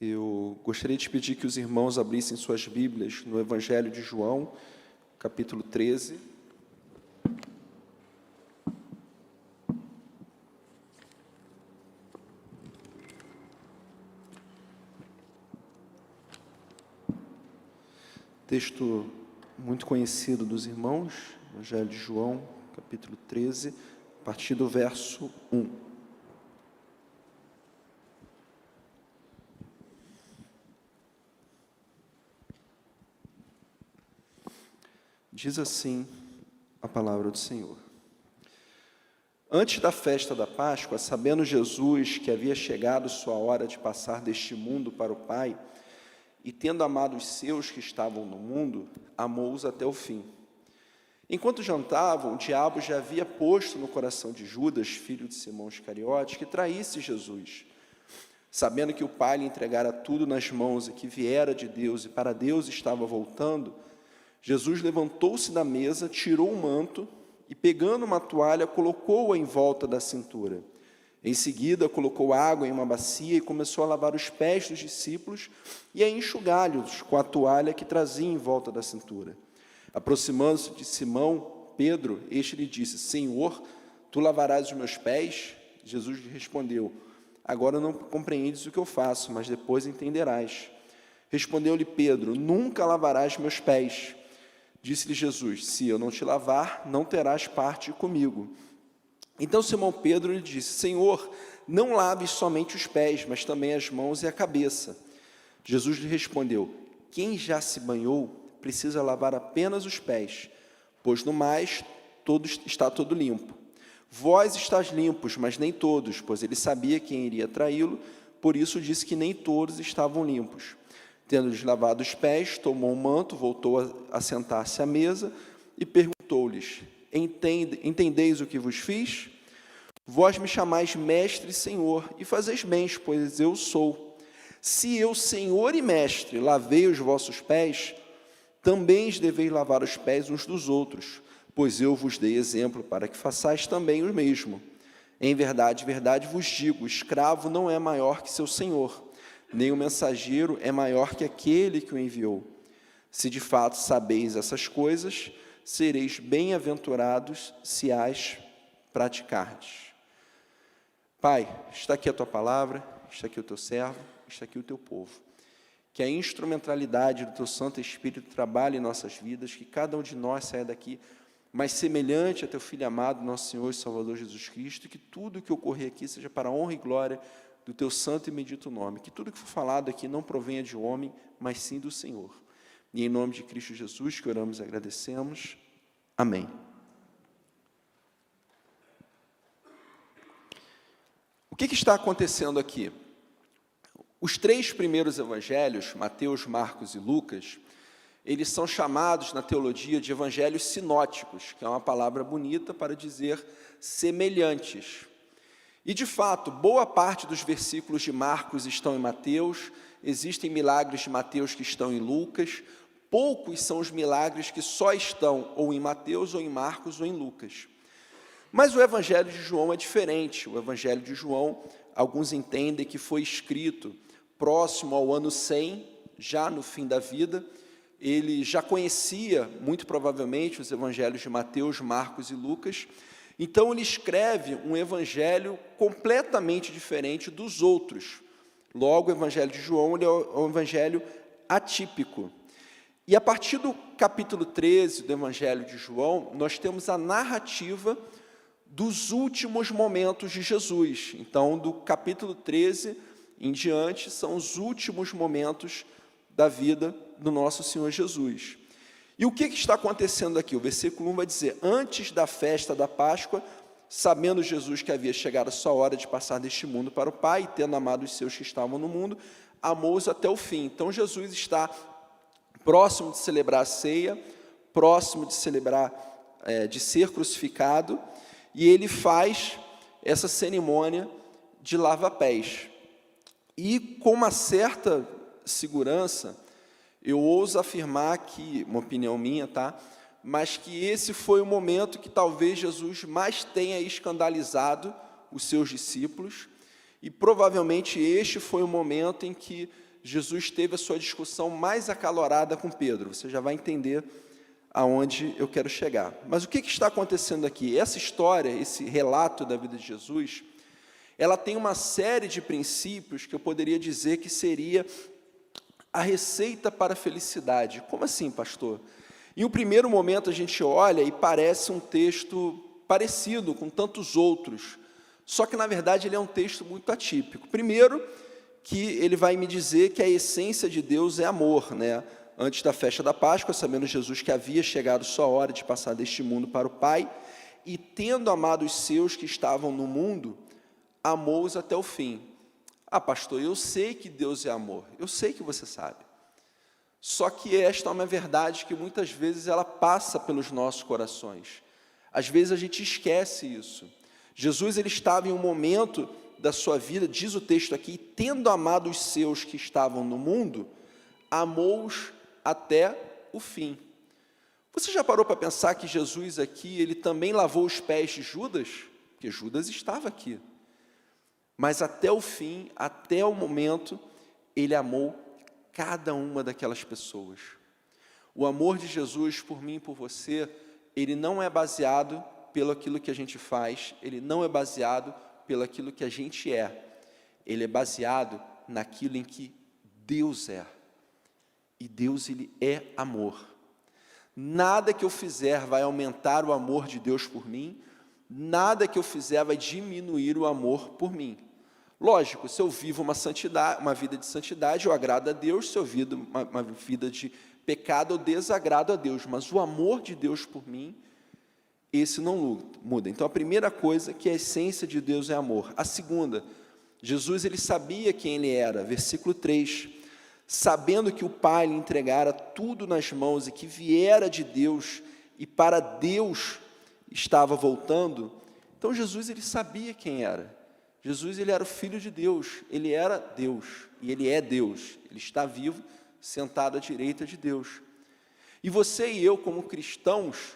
Eu gostaria de pedir que os irmãos abrissem suas Bíblias no Evangelho de João, capítulo 13. Texto muito conhecido dos irmãos, Evangelho de João, capítulo 13, a partir do verso 1. Diz assim a palavra do Senhor. Antes da festa da Páscoa, sabendo Jesus que havia chegado sua hora de passar deste mundo para o Pai, e tendo amado os seus que estavam no mundo, amou-os até o fim. Enquanto jantavam, o diabo já havia posto no coração de Judas, filho de Simão Iscariote, que traísse Jesus. Sabendo que o Pai lhe entregara tudo nas mãos e que viera de Deus e para Deus estava voltando, Jesus levantou-se da mesa, tirou o manto e, pegando uma toalha, colocou-a em volta da cintura. Em seguida, colocou água em uma bacia e começou a lavar os pés dos discípulos e a enxugá-los com a toalha que trazia em volta da cintura. Aproximando-se de Simão, Pedro, este lhe disse: Senhor, tu lavarás os meus pés? Jesus lhe respondeu: Agora não compreendes o que eu faço, mas depois entenderás. Respondeu-lhe Pedro: Nunca lavarás meus pés. Disse-lhe Jesus: Se eu não te lavar, não terás parte comigo. Então Simão Pedro lhe disse: Senhor, não laves somente os pés, mas também as mãos e a cabeça. Jesus lhe respondeu: Quem já se banhou precisa lavar apenas os pés, pois no mais está todo limpo. Vós estáis limpos, mas nem todos, pois ele sabia quem iria traí-lo, por isso disse que nem todos estavam limpos. Tendo-lhes lavado os pés, tomou um manto, voltou a sentar-se à mesa e perguntou-lhes: Entendeis o que vos fiz? Vós me chamais mestre e senhor, e fazeis bem, pois eu sou. Se eu, senhor e mestre, lavei os vossos pés, também deveis lavar os pés uns dos outros, pois eu vos dei exemplo para que façais também o mesmo. Em verdade, verdade vos digo, o escravo não é maior que seu senhor, nem o mensageiro é maior que aquele que o enviou. Se de fato sabeis essas coisas, sereis bem-aventurados se as praticardes. Pai, está aqui a tua palavra, está aqui o teu servo, está aqui o teu povo. Que a instrumentalidade do teu Santo Espírito trabalhe em nossas vidas, que cada um de nós saia daqui mais semelhante a teu Filho amado, nosso Senhor e Salvador Jesus Cristo, e que tudo o que ocorrer aqui seja para a honra e glória do teu santo e bendito nome, que tudo que for falado aqui não provenha de homem, mas sim do Senhor. E em nome de Cristo Jesus que oramos e agradecemos. Amém. O que está acontecendo aqui? Os três primeiros evangelhos, Mateus, Marcos e Lucas, eles são chamados na teologia de evangelhos sinóticos, que é uma palavra bonita para dizer semelhantes. E, de fato, boa parte dos versículos de Marcos estão em Mateus, existem milagres de Mateus que estão em Lucas, poucos são os milagres que só estão ou em Mateus, ou em Marcos, ou em Lucas. Mas o Evangelho de João é diferente. O Evangelho de João, alguns entendem que foi escrito próximo ao ano 100, já no fim da vida. Ele já conhecia, muito provavelmente, os Evangelhos de Mateus, Marcos e Lucas. Então, ele escreve um evangelho completamente diferente dos outros. Logo, o Evangelho de João ele é um evangelho atípico. E a partir do capítulo 13 do Evangelho de João, nós temos a narrativa dos últimos momentos de Jesus. Então, do capítulo 13 em diante, são os últimos momentos da vida do nosso Senhor Jesus. E o que está acontecendo aqui? O versículo 1 vai dizer: antes da festa da Páscoa, sabendo Jesus que havia chegado a sua hora de passar deste mundo para o Pai, e tendo amado os seus que estavam no mundo, amou-os até o fim. Então Jesus está próximo de celebrar a ceia, próximo de celebrar, de ser crucificado, e ele faz essa cerimônia de lava-pés. E com uma certa segurança, eu ouso afirmar que, uma opinião minha, tá? Mas que esse foi o momento que talvez Jesus mais tenha escandalizado os seus discípulos, e provavelmente este foi o momento em que Jesus teve a sua discussão mais acalorada com Pedro. Você já vai entender aonde eu quero chegar. Mas o que está acontecendo aqui? Essa história, esse relato da vida de Jesus, ela tem uma série de princípios que eu poderia dizer que seria a receita para a felicidade. Como assim, pastor? Em um primeiro momento a gente olha e parece um texto parecido com tantos outros, só que na verdade ele é um texto muito atípico. Primeiro, que ele vai me dizer que a essência de Deus é amor, né? Antes da festa da Páscoa, sabendo Jesus que havia chegado sua hora de passar deste mundo para o Pai, e tendo amado os seus que estavam no mundo, amou-os até o fim. Ah, pastor, eu sei que Deus é amor, eu sei que você sabe. Só que esta é uma verdade que muitas vezes ela passa pelos nossos corações. Às vezes a gente esquece isso. Jesus, ele estava em um momento da sua vida, diz o texto aqui, tendo amado os seus que estavam no mundo, amou-os até o fim. Você já parou para pensar que Jesus aqui, ele também lavou os pés de Judas? Porque Judas estava aqui. Mas até o fim, até o momento, ele amou cada uma daquelas pessoas. O amor de Jesus por mim e por você, ele não é baseado pelo aquilo que a gente faz, ele não é baseado pelo aquilo que a gente é, ele é baseado naquilo em que Deus é. E Deus, ele é amor. Nada que eu fizer vai aumentar o amor de Deus por mim, nada que eu fizer vai diminuir o amor por mim. Lógico, se eu vivo uma vida de santidade, eu agrado a Deus, se eu vivo uma vida de pecado, eu desagrado a Deus, mas o amor de Deus por mim, esse não muda. Então, a primeira coisa, que a essência de Deus é amor. A segunda, Jesus, ele sabia quem ele era, versículo 3, sabendo que o Pai lhe entregara tudo nas mãos e que viera de Deus e para Deus estava voltando. Então, Jesus, ele sabia quem era. Jesus, ele era o Filho de Deus, ele era Deus, e ele é Deus, ele está vivo, sentado à direita de Deus. E você e eu, como cristãos,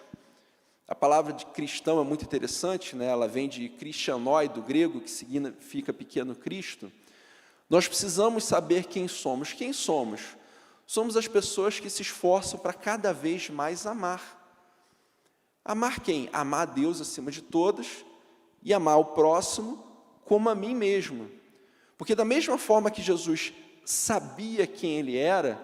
a palavra de cristão é muito interessante, né? Ela vem de Christianoi, do grego, que significa pequeno Cristo. Nós precisamos saber quem somos. Quem somos? Somos as pessoas que se esforçam para cada vez mais amar. Amar quem? Amar a Deus acima de todas e amar o próximo como a mim mesmo. Porque da mesma forma que Jesus sabia quem ele era,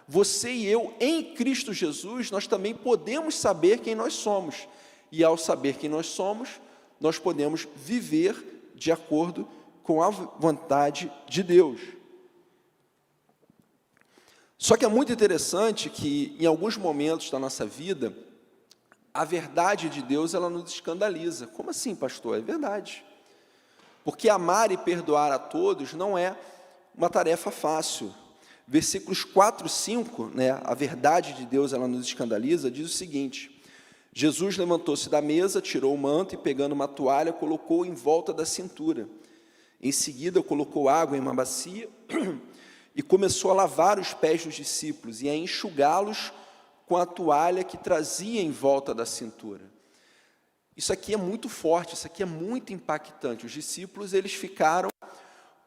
você e eu, em Cristo Jesus, nós também podemos saber quem nós somos. E ao saber quem nós somos, nós podemos viver de acordo com a vontade de Deus. Só que é muito interessante que, em alguns momentos da nossa vida, a verdade de Deus, ela nos escandaliza. Como assim, pastor? É verdade. Porque amar e perdoar a todos não é uma tarefa fácil. Versículos 4 e 5, né, a verdade de Deus, ela nos escandaliza, diz o seguinte: Jesus levantou-se da mesa, tirou o manto e, pegando uma toalha, colocou em volta da cintura. Em seguida, colocou água em uma bacia e começou a lavar os pés dos discípulos e a enxugá-los com a toalha que trazia em volta da cintura. Isso aqui é muito forte, isso aqui é muito impactante. Os discípulos, eles ficaram...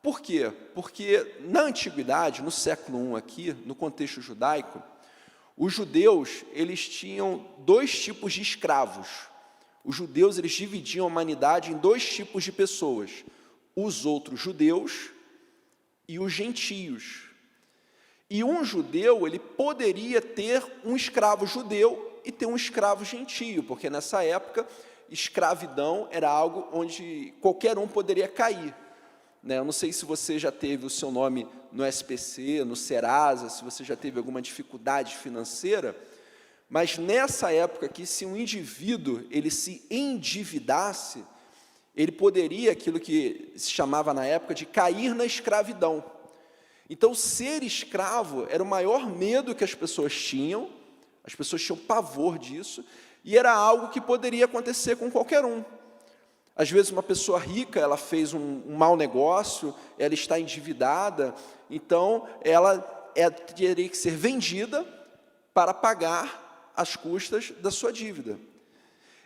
Por quê? Porque na antiguidade, no século I aqui, no contexto judaico, os judeus, eles tinham dois tipos de escravos. Os judeus, eles dividiam a humanidade em dois tipos de pessoas: os outros judeus e os gentios. E um judeu, ele poderia ter um escravo judeu e ter um escravo gentio, porque nessa época, escravidão era algo onde qualquer um poderia cair. Eu não sei se você já teve o seu nome no SPC, no Serasa, se você já teve alguma dificuldade financeira, mas nessa época aqui, se um indivíduo ele se endividasse, ele poderia, aquilo que se chamava na época, de cair na escravidão. Então, ser escravo era o maior medo que as pessoas tinham pavor disso, e era algo que poderia acontecer com qualquer um. Às vezes, uma pessoa rica, ela fez um mau negócio, ela está endividada, então ela teria que ser vendida para pagar as custas da sua dívida.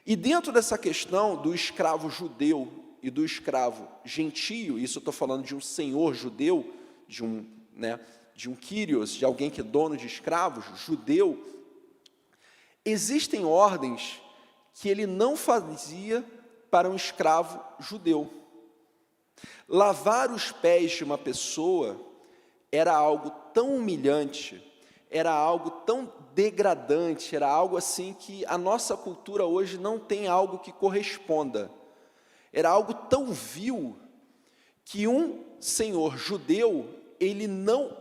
E dentro dessa questão do escravo judeu e do escravo gentio, isso eu estou falando de um senhor judeu, de de um Kyrios, de alguém que é dono de escravos, judeu, existem ordens que ele não fazia para um escravo judeu. Lavar os pés de uma pessoa era algo tão humilhante, era algo tão degradante, era algo assim que a nossa cultura hoje não tem algo que corresponda. Era algo tão vil que um senhor judeu, ele não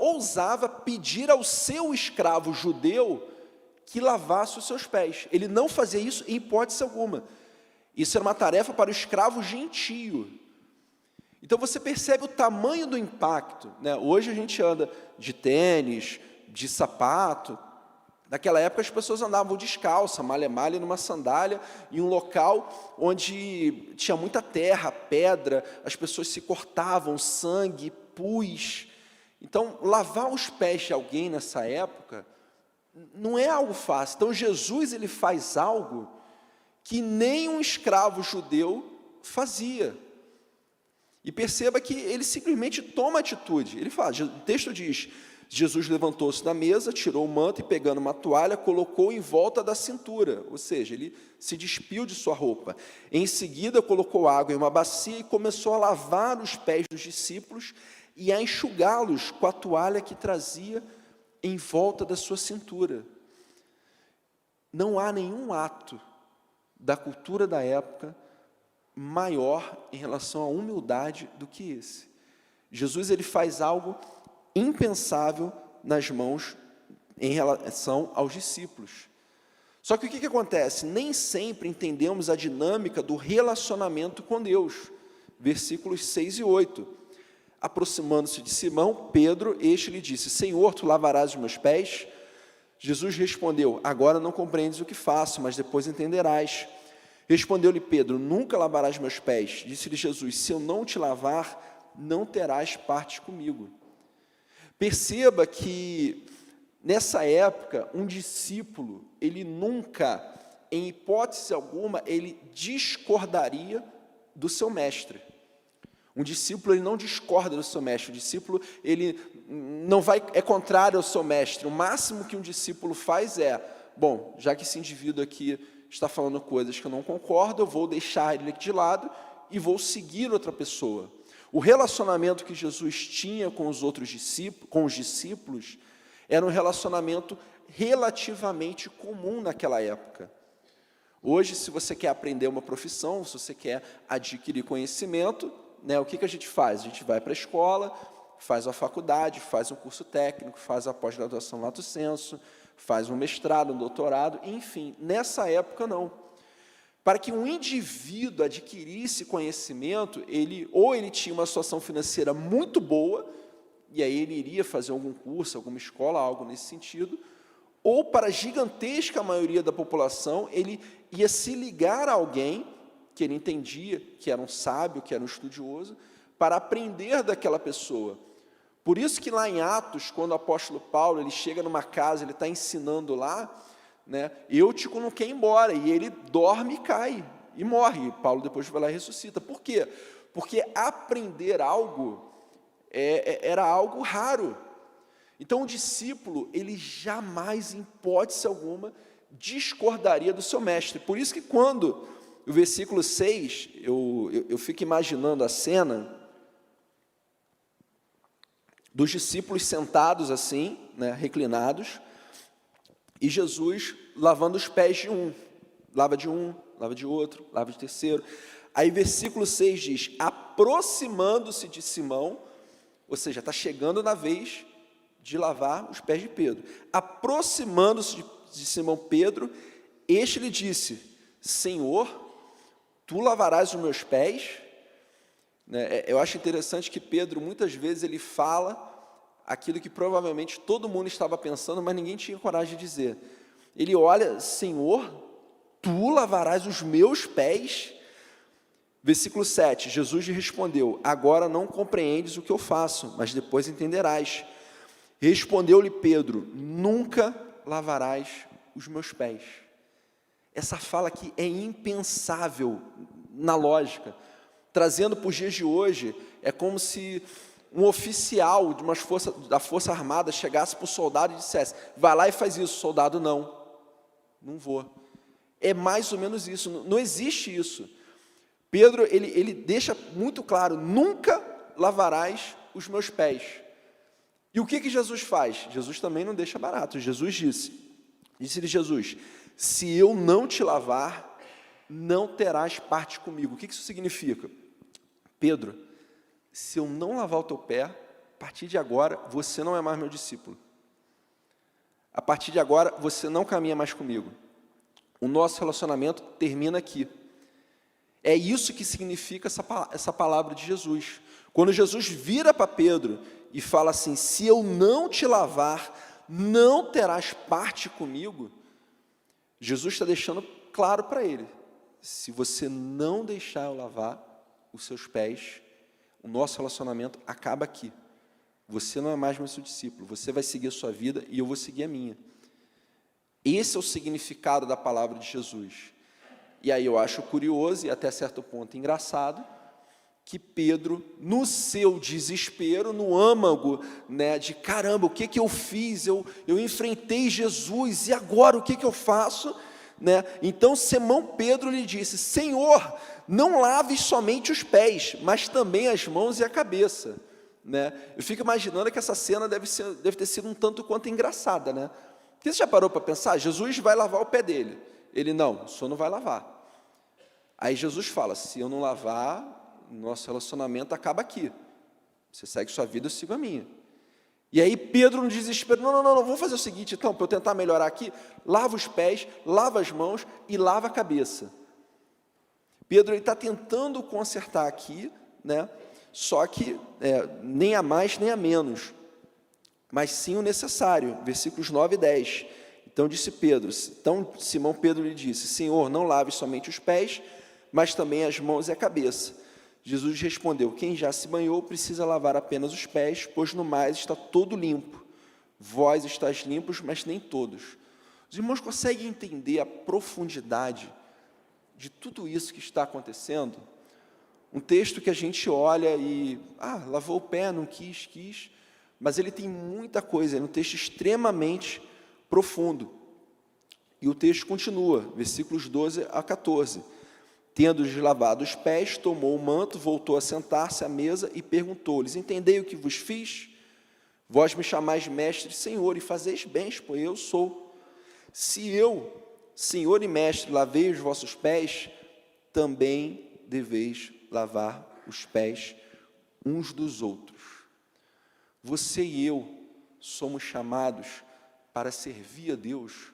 ousava pedir ao seu escravo judeu que lavasse os seus pés. Ele não fazia isso em hipótese alguma. Isso era uma tarefa para o escravo gentio. Então você percebe o tamanho do impacto, né? Hoje a gente anda de tênis, de sapato. Naquela época as pessoas andavam descalças, malha-malha, numa sandália, em um local onde tinha muita terra, pedra, as pessoas se cortavam, sangue, pus. Então, lavar os pés de alguém nessa época não é algo fácil. Então, Jesus ele faz algo que nem um escravo judeu fazia. E perceba que ele simplesmente toma atitude. Ele fala, o texto diz, Jesus levantou-se da mesa, tirou o manto e, pegando uma toalha, colocou em volta da cintura. Ou seja, ele se despiu de sua roupa. Em seguida, colocou água em uma bacia e começou a lavar os pés dos discípulos e a enxugá-los com a toalha que trazia em volta da sua cintura. Não há nenhum ato da cultura da época maior em relação à humildade do que esse. Jesus ele faz algo impensável nas mãos em relação aos discípulos. Só que o que acontece? Nem sempre entendemos a dinâmica do relacionamento com Deus. Versículos 6 e 8. Aproximando-se de Simão, Pedro, este lhe disse, Senhor, tu lavarás os meus pés? Jesus respondeu, agora não compreendes o que faço, mas depois entenderás. Respondeu-lhe Pedro, nunca lavarás meus pés. Disse-lhe Jesus, se eu não te lavar, não terás parte comigo. Perceba que, nessa época, um discípulo, ele nunca, em hipótese alguma, ele discordaria do seu mestre. Um discípulo, ele não discorda do seu mestre. O discípulo, ele não é contrário ao seu mestre. O máximo que um discípulo faz é, bom, já que esse indivíduo aqui está falando coisas que eu não concordo, eu vou deixar ele de lado e vou seguir outra pessoa. O relacionamento que Jesus tinha com os outros discípulos, com os discípulos, era um relacionamento relativamente comum naquela época. Hoje, se você quer aprender uma profissão, se você quer adquirir conhecimento, né, o que a gente faz? A gente vai para a escola, faz a faculdade, faz um curso técnico, faz a pós-graduação lato sensu, faz um mestrado, um doutorado, enfim. Nessa época, não. Para que um indivíduo adquirisse conhecimento, ele tinha uma situação financeira muito boa, e aí ele iria fazer algum curso, alguma escola, algo nesse sentido, ou para a gigantesca maioria da população, ele ia se ligar a alguém que ele entendia, que era um sábio, que era um estudioso, para aprender daquela pessoa. Por isso que lá em Atos, quando o apóstolo Paulo ele chega numa casa, ele está ensinando lá, né, Eutico não quer ir embora, e ele dorme e cai, e morre. E Paulo depois vai lá e ressuscita. Por quê? Porque aprender algo era algo raro. Então o discípulo, ele jamais, em hipótese alguma, discordaria do seu mestre. Por isso que quando, o versículo 6, eu fico imaginando a cena dos discípulos sentados assim, né, reclinados, e Jesus lavando os pés de um, lava de outro, lava de terceiro. Aí versículo 6 diz, aproximando-se de Simão, ou seja, está chegando na vez de lavar os pés de Pedro. Aproximando-se de Simão Pedro, este lhe disse, Senhor, tu lavarás os meus pés? Eu acho interessante que Pedro, muitas vezes, ele fala aquilo que provavelmente todo mundo estava pensando, mas ninguém tinha coragem de dizer. Ele olha, Senhor, tu lavarás os meus pés? Versículo 7, Jesus lhe respondeu, agora não compreendes o que eu faço, mas depois entenderás. Respondeu-lhe Pedro, nunca lavarás os meus pés. Essa fala aqui é impensável na lógica. Trazendo para os dias de hoje, é como se um oficial da Força Armada chegasse para o soldado e dissesse, vai lá e faz isso, soldado, não vou. É mais ou menos isso, não existe isso. Pedro, ele deixa muito claro, nunca lavarás os meus pés. E o que Jesus faz? Jesus também não deixa barato. Jesus disse-lhe Jesus, se eu não te lavar, não terás parte comigo. O que isso significa? Pedro, se eu não lavar o teu pé, a partir de agora, você não é mais meu discípulo. A partir de agora, você não caminha mais comigo. O nosso relacionamento termina aqui. É isso que significa essa palavra de Jesus. Quando Jesus vira para Pedro e fala assim, se eu não te lavar, não terás parte comigo, Jesus está deixando claro para ele, se você não deixar eu lavar os seus pés, o nosso relacionamento acaba aqui. Você não é mais meu seu discípulo, você vai seguir a sua vida e eu vou seguir a minha. Esse é o significado da palavra de Jesus. E aí eu acho curioso e até certo ponto engraçado, que Pedro, no seu desespero, no âmago, né, de caramba, o que eu fiz? Eu enfrentei Jesus, e agora o que eu faço? Né? Então Simão Pedro lhe disse, Senhor, não laves somente os pés, mas também as mãos e a cabeça. Né? Eu fico imaginando que essa cena deve ter sido um tanto quanto engraçada. Né? Porque você já parou para pensar? Jesus vai lavar o pé dele. Ele, não, o senhor não vai lavar. Aí Jesus fala, se eu não lavar, nosso relacionamento acaba aqui. Você segue sua vida, eu sigo a minha. E aí Pedro no desespero, não, vamos fazer o seguinte então, para eu tentar melhorar aqui, lava os pés, lava as mãos e lava a cabeça. Pedro está tentando consertar aqui, né? Só que nem a mais nem a menos, mas sim o necessário, versículos 9 e 10. Então disse Pedro, Simão Pedro lhe disse, Senhor, não lave somente os pés, mas também as mãos e a cabeça. Jesus respondeu, quem já se banhou precisa lavar apenas os pés, pois no mais está todo limpo. Vós estáis limpos, mas nem todos. Os irmãos conseguem entender a profundidade de tudo isso que está acontecendo? Um texto que a gente olha e, lavou o pé, não quis, mas ele tem muita coisa, é um texto extremamente profundo. E o texto continua, versículos 12 a 14. Tendo-lhes lavado os pés, tomou o manto, voltou a sentar-se à mesa e perguntou-lhes, entendei o que vos fiz? Vós me chamais mestre e senhor, e fazeis bem, pois eu sou. Se eu, senhor e mestre, lavei os vossos pés, também deveis lavar os pés uns dos outros. Você e eu somos chamados para servir a Deus,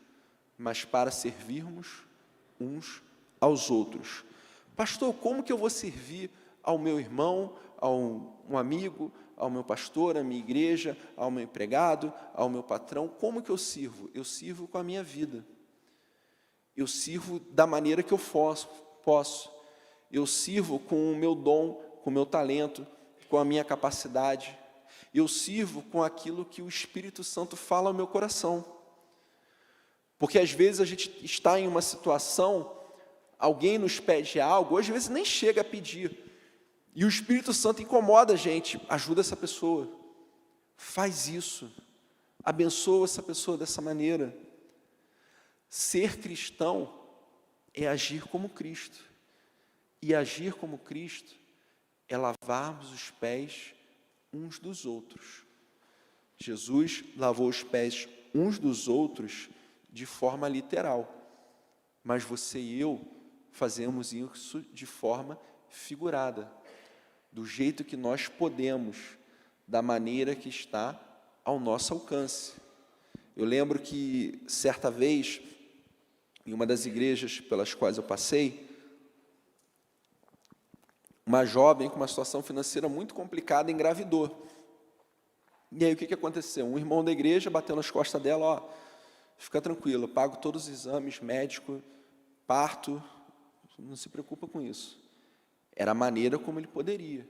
mas para servirmos uns aos outros. Pastor, como que eu vou servir ao meu irmão, a um amigo, ao meu pastor, à minha igreja, ao meu empregado, ao meu patrão? Como que eu sirvo? Eu sirvo com a minha vida. Eu sirvo da maneira que eu posso. Eu sirvo com o meu dom, com o meu talento, com a minha capacidade. Eu sirvo com aquilo que o Espírito Santo fala ao meu coração. Porque às vezes a gente está em uma situação, alguém nos pede algo, às vezes nem chega a pedir, e o Espírito Santo incomoda a gente, ajuda essa pessoa, faz isso, abençoa essa pessoa dessa maneira. Ser cristão é agir como Cristo, e agir como Cristo é lavarmos os pés uns dos outros. Jesus lavou os pés uns dos outros de forma literal, mas você e eu fazemos isso de forma figurada, do jeito que nós podemos, da maneira que está ao nosso alcance. Eu lembro que, certa vez, em uma das igrejas pelas quais eu passei, uma jovem com uma situação financeira muito complicada engravidou. E aí o que aconteceu? Um irmão da igreja bateu nas costas dela, fica tranquilo, eu pago todos os exames, médico, parto, não se preocupa com isso. Era a maneira como ele poderia.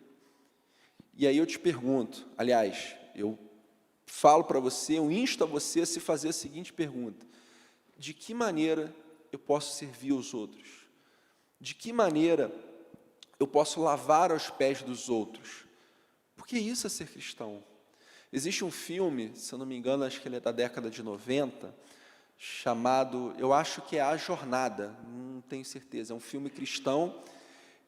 E aí eu te pergunto, aliás, eu falo para você, eu insto a você a se fazer a seguinte pergunta: de que maneira eu posso servir os outros? De que maneira eu posso lavar os pés dos outros? Porque isso é ser cristão. Existe um filme, se eu não me engano, acho que ele é da década de 90, chamado, eu acho que é A Jornada, não tenho certeza, é um filme cristão,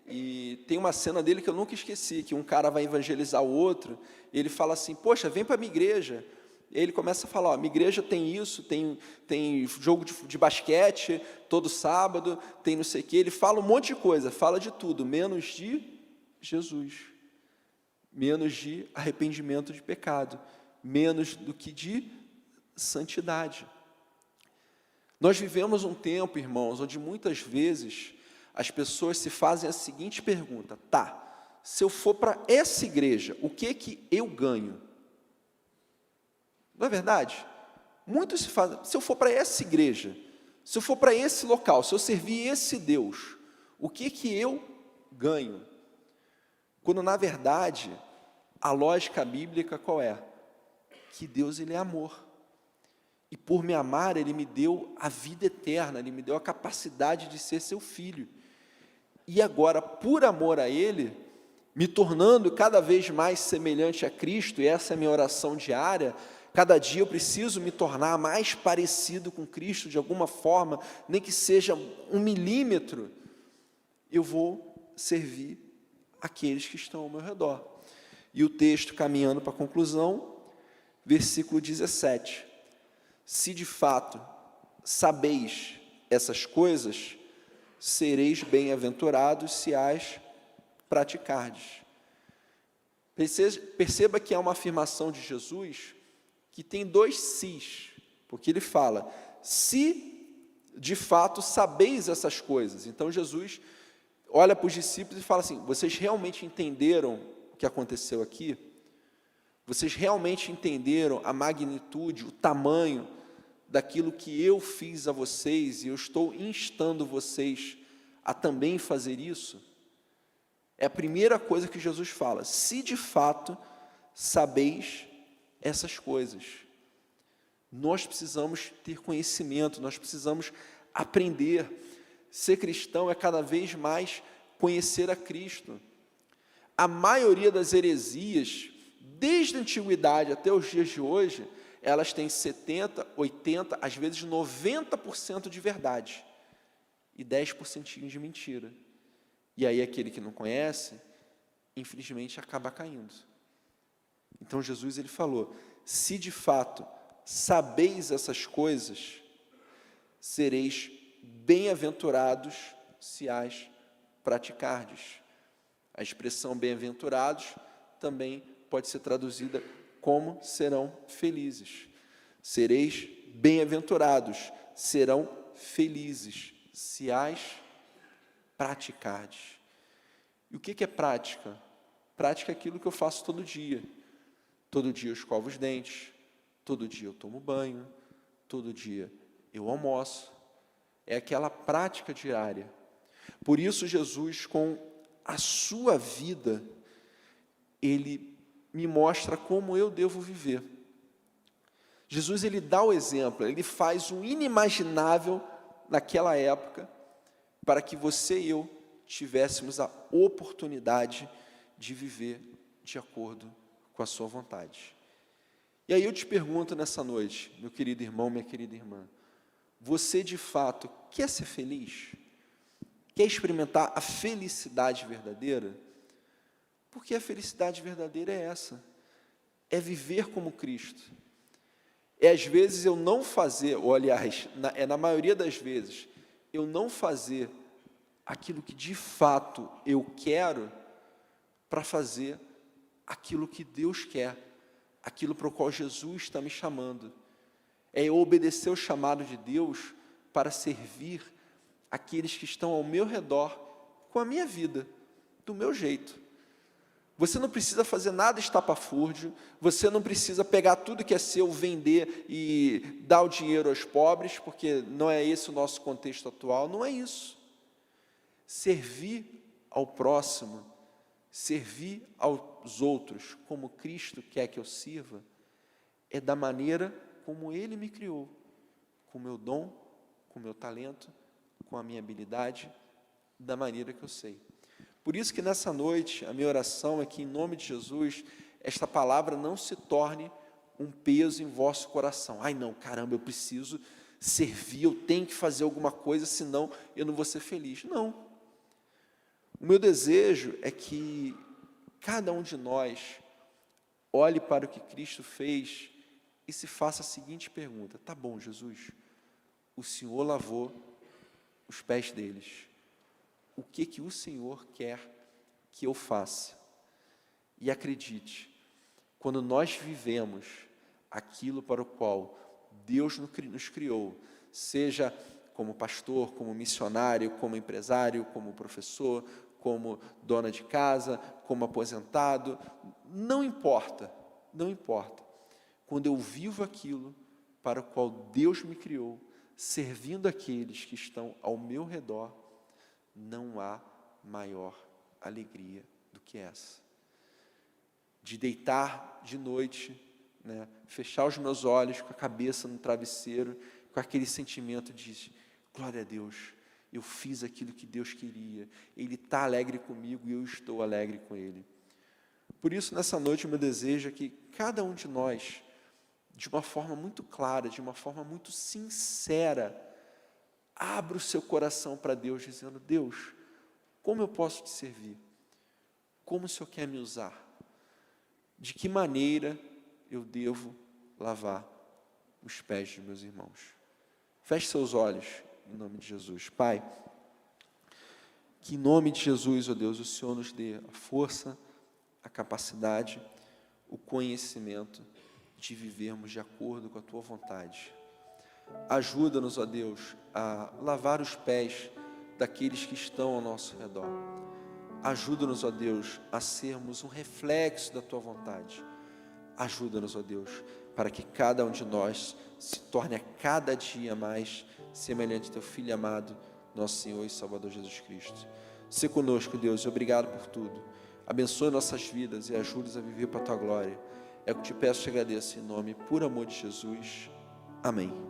e tem uma cena dele que eu nunca esqueci, que um cara vai evangelizar o outro, e ele fala assim, poxa, vem para a minha igreja. E ele começa a falar, ó, minha igreja tem isso, tem jogo de basquete todo sábado, tem não sei o quê. Ele fala um monte de coisa, fala de tudo, menos de Jesus, menos de arrependimento de pecado, menos do que de santidade. Nós vivemos um tempo, irmãos, onde muitas vezes as pessoas se fazem a seguinte pergunta, tá, se eu for para essa igreja, o que eu ganho? Não é verdade? Muitos se fazem, se eu for para essa igreja, se eu for para esse local, se eu servir esse Deus, o que eu ganho? Quando, na verdade, a lógica bíblica qual é? Que Deus, Ele é amor. E por me amar, Ele me deu a vida eterna, Ele me deu a capacidade de ser seu filho. E agora, por amor a Ele, me tornando cada vez mais semelhante a Cristo, e essa é a minha oração diária, cada dia eu preciso me tornar mais parecido com Cristo de alguma forma, nem que seja 1 milímetro, eu vou servir aqueles que estão ao meu redor. E o texto, caminhando para a conclusão, versículo 17. Se de fato sabeis essas coisas, sereis bem-aventurados se as praticardes. Perceba que é uma afirmação de Jesus que tem 2 sis, porque ele fala, se de fato sabeis essas coisas. Então Jesus olha para os discípulos e fala assim, vocês realmente entenderam o que aconteceu aqui? Vocês realmente entenderam a magnitude, o tamanho daquilo que eu fiz a vocês, e eu estou instando vocês a também fazer isso? É a primeira coisa que Jesus fala, se de fato sabeis essas coisas. Nós precisamos ter conhecimento, nós precisamos aprender. Ser cristão é cada vez mais conhecer a Cristo. A maioria das heresias, desde a antiguidade até os dias de hoje, elas têm 70%, 80%, às vezes 90% de verdade e 10% de mentira. E aí aquele que não conhece, infelizmente, acaba caindo. Então Jesus, ele falou, se de fato sabeis essas coisas, sereis bem-aventurados se as praticardes. A expressão bem-aventurados também pode ser traduzida como serão felizes. Sereis bem-aventurados, serão felizes se as praticardes. E o que é prática? Prática é aquilo que eu faço todo dia. Todo dia eu escovo os dentes, todo dia eu tomo banho, todo dia eu almoço. É aquela prática diária. Por isso Jesus, com a sua vida, Ele me mostra como eu devo viver. Jesus, Ele dá o exemplo, Ele faz o inimaginável naquela época, para que você e eu tivéssemos a oportunidade de viver de acordo com a sua vontade. E aí eu te pergunto nessa noite, meu querido irmão, minha querida irmã, você de fato quer ser feliz? Quer experimentar a felicidade verdadeira? Porque a felicidade verdadeira é essa, é viver como Cristo. É às vezes eu não fazer, ou aliás, na maioria das vezes, eu não fazer aquilo que de fato eu quero para fazer aquilo que Deus quer, aquilo para o qual Jesus está me chamando. É eu obedecer o chamado de Deus para servir aqueles que estão ao meu redor com a minha vida, do meu jeito. Você não precisa fazer nada estapafúrdio, você não precisa pegar tudo que é seu, vender e dar o dinheiro aos pobres, porque não é esse o nosso contexto atual, não é isso. Servir ao próximo, servir aos outros como Cristo quer que eu sirva, é da maneira como Ele me criou, com o meu dom, com o meu talento, com a minha habilidade, da maneira que eu sei. Por isso que nessa noite, a minha oração é que, em nome de Jesus, esta palavra não se torne um peso em vosso coração. Ai não, caramba, eu preciso servir, eu tenho que fazer alguma coisa, senão eu não vou ser feliz. Não. O meu desejo é que cada um de nós olhe para o que Cristo fez e se faça a seguinte pergunta: tá bom, Jesus, o Senhor lavou os pés deles. O que o Senhor quer que eu faça? E acredite, quando nós vivemos aquilo para o qual Deus nos criou, seja como pastor, como missionário, como empresário, como professor, como dona de casa, como aposentado, não importa, não importa. Quando eu vivo aquilo para o qual Deus me criou, servindo aqueles que estão ao meu redor, não há maior alegria do que essa. De deitar de noite, né, fechar os meus olhos com a cabeça no travesseiro, com aquele sentimento de glória a Deus, eu fiz aquilo que Deus queria, Ele está alegre comigo e eu estou alegre com Ele. Por isso, nessa noite, o meu desejo é que cada um de nós, de uma forma muito clara, de uma forma muito sincera, abra o seu coração para Deus, dizendo: Deus, como eu posso te servir? Como o Senhor quer me usar? De que maneira eu devo lavar os pés dos meus irmãos? Feche seus olhos, em nome de Jesus. Pai, que em nome de Jesus, ó Deus, o Senhor nos dê a força, a capacidade, o conhecimento de vivermos de acordo com a Tua vontade. Ajuda-nos, ó Deus, a lavar os pés daqueles que estão ao nosso redor. Ajuda-nos, ó Deus, a sermos um reflexo da Tua vontade. Ajuda-nos, ó Deus, para que cada um de nós se torne a cada dia mais semelhante ao Teu Filho amado, nosso Senhor e Salvador Jesus Cristo. Se conosco, Deus, e obrigado por tudo. Abençoe nossas vidas e ajude-nos a viver para a Tua glória. É o que te peço e te agradeço em nome, por amor de Jesus. Amém.